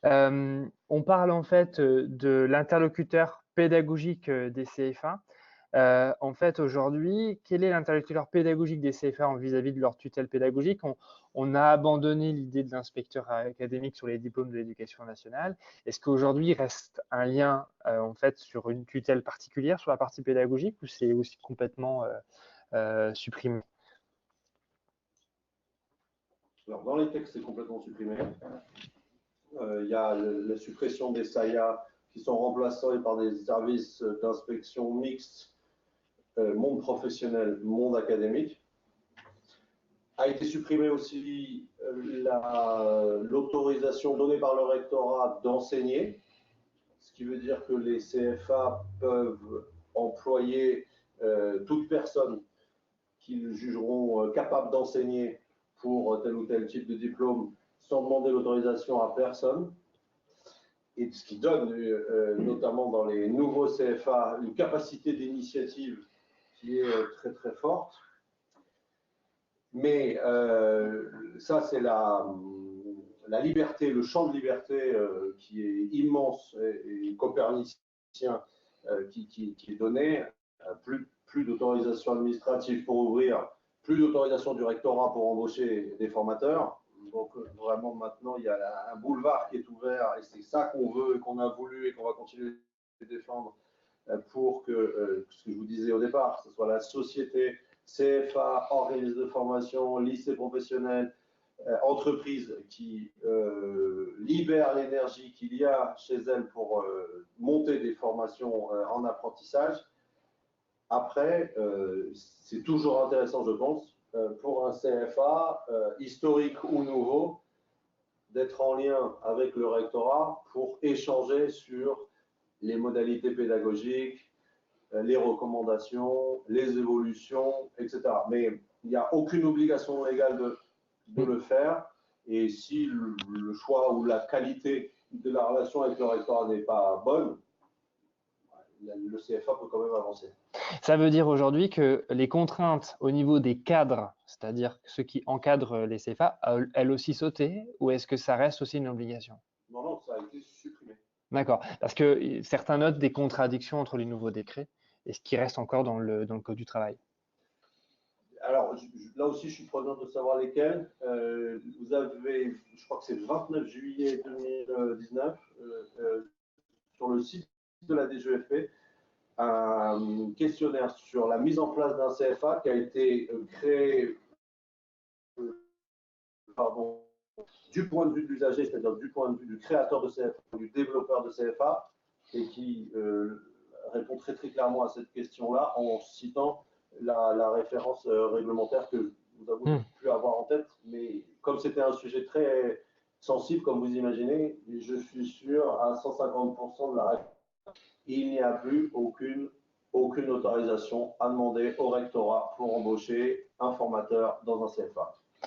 On parle en fait de l'interlocuteur pédagogique des CFA. En fait, aujourd'hui, quel est l'interlocuteur pédagogique des CFA vis-à-vis de leur tutelle pédagogique? On a abandonné l'idée de l'inspecteur académique sur les diplômes de l'éducation nationale. Est-ce qu'aujourd'hui, il reste un lien en fait sur une tutelle particulière sur la partie pédagogique ou c'est aussi complètement supprimé? Alors, dans les textes, c'est complètement supprimé. Il y a la suppression des SAIA qui sont remplacés par des services d'inspection mixtes, monde professionnel, monde académique. A été supprimée aussi l'autorisation donnée par le rectorat d'enseigner, ce qui veut dire que les CFA peuvent employer toute personne qu'ils jugeront capable d'enseigner pour tel ou tel type de diplôme sans demander l'autorisation à personne. Et ce qui donne, notamment dans les nouveaux CFA, une capacité d'initiative qui est très très forte. Mais ça, c'est la liberté, le champ de liberté qui est immense et copernicien qui est donné. Plus d'autorisation administrative pour ouvrir, plus d'autorisation du rectorat pour embaucher des formateurs. Donc vraiment maintenant, il y a un boulevard qui est ouvert et c'est ça qu'on veut et qu'on a voulu et qu'on va continuer de défendre pour que, ce que je vous disais au départ, que ce soit la société, CFA, organismes de formation, lycées professionnels, entreprises qui libèrent l'énergie qu'il y a chez elles pour monter des formations en apprentissage. Après, c'est toujours intéressant, je pense, pour un CFA, historique ou nouveau, d'être en lien avec le rectorat pour échanger sur les modalités pédagogiques, les recommandations, les évolutions, etc. Mais il n'y a aucune obligation légale de le faire. Et si le choix ou la qualité de la relation avec le rectorat n'est pas bonne, le CFA peut quand même avancer. Ça veut dire aujourd'hui que les contraintes au niveau des cadres, c'est-à-dire ceux qui encadrent les CFA, elles aussi sauté ou est-ce que ça reste aussi une obligation? Non, non, ça a été supprimé. D'accord, parce que certains notent des contradictions entre les nouveaux décrets et ce qui reste encore dans le Code du travail. Alors, là aussi, je suis preneur de savoir lesquels. Vous avez, je crois que c'est le 29 juillet 2019, sur le site de la DGEFP, un questionnaire sur la mise en place d'un CFA qui a été créé du point de vue de l'usager, c'est-à-dire du point de vue du créateur de CFA, du développeur de CFA, et qui répond très très clairement à cette question-là en citant la référence réglementaire que nous avons pu avoir en tête. Mais comme c'était un sujet très sensible, comme vous imaginez, je suis sûr à 150% de la réponse. Il n'y a plus aucune autorisation à demander au rectorat pour embaucher un formateur dans un CFA.